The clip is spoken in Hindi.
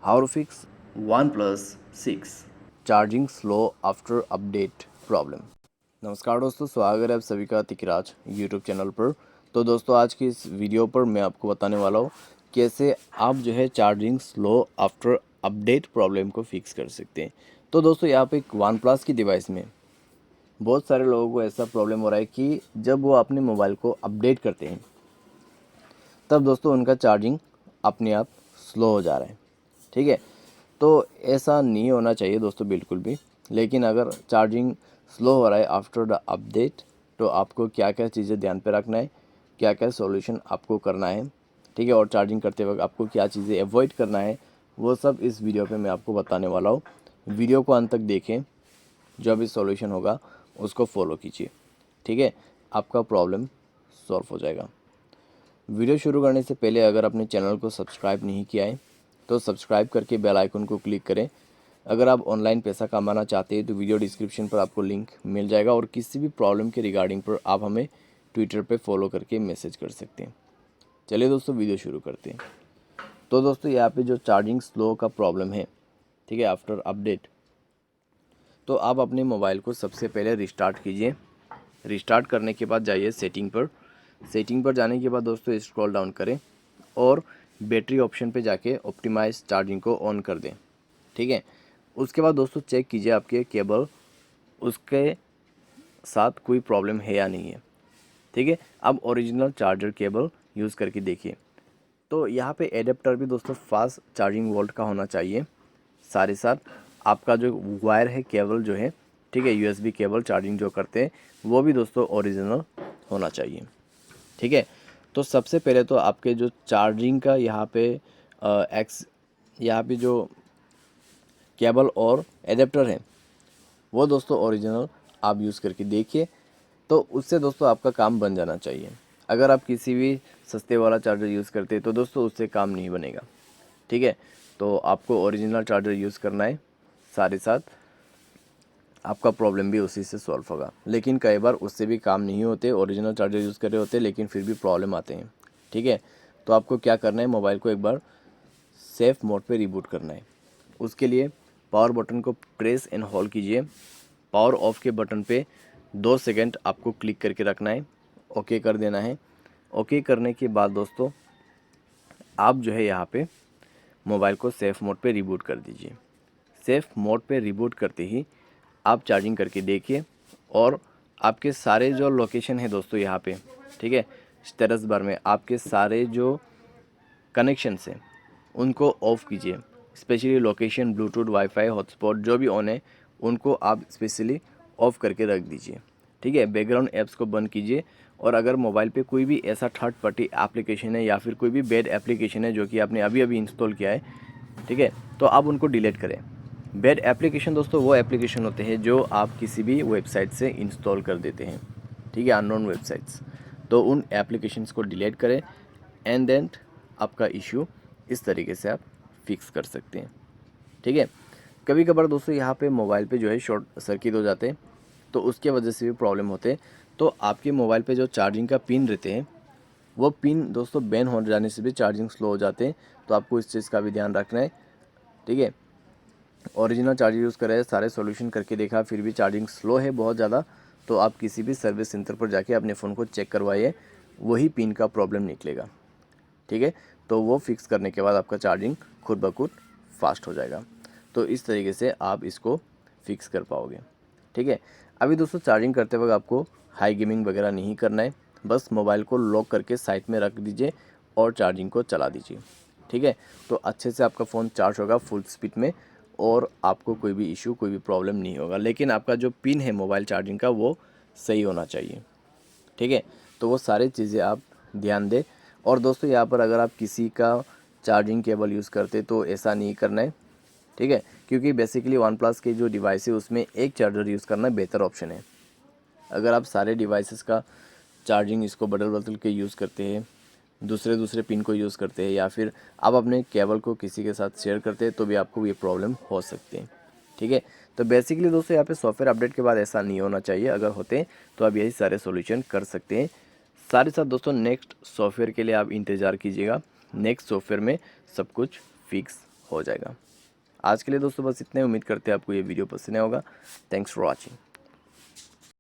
How to fix OnePlus 6। Charging slow after update problem. नमस्कार दोस्तों, स्वागत है आप सभी का तिकराज यूट्यूब चैनल पर। तो दोस्तों आज की इस वीडियो पर मैं आपको बताने वाला हूँ कैसे आप जो है charging slow after update problem को फिक्स कर सकते हैं। तो दोस्तों यहाँ पे एक वन प्लस की डिवाइस में बहुत सारे लोगों को ऐसा प्रॉब्लम हो रहा है कि जब वो अपने मोबाइल को अपडेट करते हैं तब दोस्तों उनका चार्जिंग अपने आप स्लो हो जा रहा है। ठीक है, तो ऐसा नहीं होना चाहिए दोस्तों बिल्कुल भी। लेकिन अगर चार्जिंग स्लो हो रहा है आफ्टर द अपडेट तो आपको क्या क्या चीज़ें ध्यान पे रखना है, क्या क्या सॉल्यूशन आपको करना है, ठीक है, और चार्जिंग करते वक्त आपको क्या चीज़ें अवॉइड करना है, वो सब इस वीडियो पे मैं आपको बताने वाला हूँ। वीडियो को अंत तक देखें, जो भी सॉल्यूशन होगा उसको फॉलो कीजिए। ठीक है, आपका प्रॉब्लम सॉल्व हो जाएगा। वीडियो शुरू करने से पहले अगर आपने चैनल को सब्सक्राइब नहीं किया है तो सब्सक्राइब करके बेल आइकन को क्लिक करें। अगर आप ऑनलाइन पैसा कमाना चाहते हैं तो वीडियो डिस्क्रिप्शन पर आपको लिंक मिल जाएगा और किसी भी प्रॉब्लम के रिगार्डिंग पर आप हमें ट्विटर पे फॉलो करके मैसेज कर सकते हैं। चलिए दोस्तों वीडियो शुरू करते हैं। तो दोस्तों यहाँ पे जो चार्जिंग स्लो का प्रॉब्लम है, ठीक है, आफ्टर अपडेट, तो आप अपने मोबाइल को सबसे पहले रिस्टार्ट कीजिए। रिस्टार्ट करने के बाद जाइए सेटिंग पर। सेटिंग पर जाने के बाद दोस्तों स्क्रॉल डाउन करें और बैटरी ऑप्शन पे जाके ऑप्टिमाइज चार्जिंग को ऑन कर दें। ठीक है, उसके बाद दोस्तों चेक कीजिए आपके केबल उसके साथ कोई प्रॉब्लम है या नहीं है। ठीक है, अब ओरिजिनल चार्जर केबल यूज़ करके देखिए। तो यहाँ पे एडेप्टर भी दोस्तों फास्ट चार्जिंग वोल्ट का होना चाहिए। साथ ही साथ आपका जो वायर है, केबल जो है, ठीक है, यूएसबी केबल चार्जिंग जो करते हैं वो भी दोस्तों ओरिजिनल होना चाहिए। ठीक है, तो सबसे पहले तो आपके जो चार्जिंग का यहाँ पे यहाँ पे जो केबल और एडेप्टर है वो दोस्तों ओरिजिनल आप यूज़ करके देखिए। तो उससे दोस्तों आपका काम बन जाना चाहिए। अगर आप किसी भी सस्ते वाला चार्जर यूज़ करते हैं तो दोस्तों उससे काम नहीं बनेगा। ठीक है, तो आपको ओरिजिनल चार्जर यूज़ करना है, साथ ही साथ आपका प्रॉब्लम भी उसी से सॉल्व होगा। लेकिन कई बार उससे भी काम नहीं होते, ओरिजिनल चार्जर यूज़ कर रहे होते लेकिन फिर भी प्रॉब्लम आते हैं। ठीक है, तो आपको क्या करना है, मोबाइल को एक बार सेफ़ मोड पे रिबूट करना है। उसके लिए पावर बटन को प्रेस एंड होल्ड कीजिए। पावर ऑफ के बटन पे 2 सेकंड आपको क्लिक करके रखना है, ओके कर देना है। ओके करने के बाद दोस्तों आप जो है यहाँ पे मोबाइल को सेफ़ मोड पे रिबूट कर दीजिए। सेफ़ मोड पे रिबूट करते ही आप चार्जिंग करके देखिए और आपके सारे जो लोकेशन है दोस्तों यहाँ पे, ठीक है, स्टेटस बार में आपके सारे जो कनेक्शंस हैं उनको ऑफ़ कीजिए। Specially location, Bluetooth, wifi, hotspot जो भी ऑन है उनको आप स्पेशली ऑफ़ करके रख दीजिए। ठीक है, बैकग्राउंड ऐप्स को बंद कीजिए। और अगर मोबाइल पे कोई भी ऐसा थर्ड पार्टी एप्लीकेशन है या फिर कोई भी बैड एप्लीकेशन है जो कि आपने अभी अभी इंस्टॉल किया है, ठीक है, तो आप उनको डिलीट करें। बैड एप्लीकेशन दोस्तों वो एप्लीकेशन होते हैं जो आप किसी भी वेबसाइट से इंस्टॉल कर देते हैं, ठीक है, अननोन वेबसाइट्स। तो उन एप्लीकेशंस को डिलीट करें एंड देन आपका इशू इस तरीके से आप फिक्स कर सकते हैं। ठीक है, कभी कभार दोस्तों यहाँ पे मोबाइल पे जो है शॉर्ट सर्किट हो जाते हैं तो उसके वजह से भी प्रॉब्लम होते हैं। तो आपके मोबाइल पे जो चार्जिंग का पिन रहते हैं वो पिन दोस्तों बैन हो जाने से भी चार्जिंग स्लो हो जाते हैं। तो आपको इस चीज़ का भी ध्यान रखना है। ठीक है, ओरिजिनल चार्जर यूज़ करे, सारे सॉल्यूशन करके देखा फिर भी चार्जिंग स्लो है बहुत ज़्यादा, तो आप किसी भी सर्विस सेंटर पर जाके अपने फ़ोन को चेक करवाइए, वही पिन का प्रॉब्लम निकलेगा। ठीक है, तो वो फिक्स करने के बाद आपका चार्जिंग खुद ब खुद फास्ट हो जाएगा। तो इस तरीके से आप इसको फिक्स कर पाओगे। ठीक है, अभी दोस्तों चार्जिंग करते वक्त आपको हाई गेमिंग वगैरह नहीं करना है। बस मोबाइल को लॉक करके साइड में रख दीजिए और चार्जिंग को चला दीजिए। ठीक है, तो अच्छे से आपका फ़ोन चार्ज होगा फुल स्पीड में और आपको कोई भी इशू, कोई भी प्रॉब्लम नहीं होगा। लेकिन आपका जो पिन है मोबाइल चार्जिंग का वो सही होना चाहिए। ठीक है, तो वो सारी चीज़ें आप ध्यान दें। और दोस्तों यहाँ पर अगर आप किसी का चार्जिंग केबल यूज़ करते तो ऐसा नहीं करना है। ठीक है, क्योंकि बेसिकली वन प्लस के जो डिवाइस है उसमें एक चार्जर यूज़ करना बेहतर ऑप्शन है। अगर आप सारे डिवाइसेस का चार्जिंग इसको बदल बदल के यूज़ करते हैं, दूसरे दूसरे पिन को यूज़ करते हैं या फिर आप अपने केबल को किसी के साथ शेयर करते हैं तो भी आपको ये प्रॉब्लम हो सकती है। ठीक है, तो बेसिकली दोस्तों यहाँ पे सॉफ्टवेयर अपडेट के बाद ऐसा नहीं होना चाहिए। अगर होते हैं तो आप यही सारे सॉल्यूशन कर सकते हैं। साथ ही साथ दोस्तों नेक्स्ट सॉफ्टवेयर के लिए आप इंतज़ार कीजिएगा। नेक्स्ट सॉफ्टवेयर में सब कुछ फिक्स हो जाएगा। आज के लिए दोस्तों बस इतने, उम्मीद करते हैं आपको ये वीडियो पसंद आया होगा। Thanks for watching.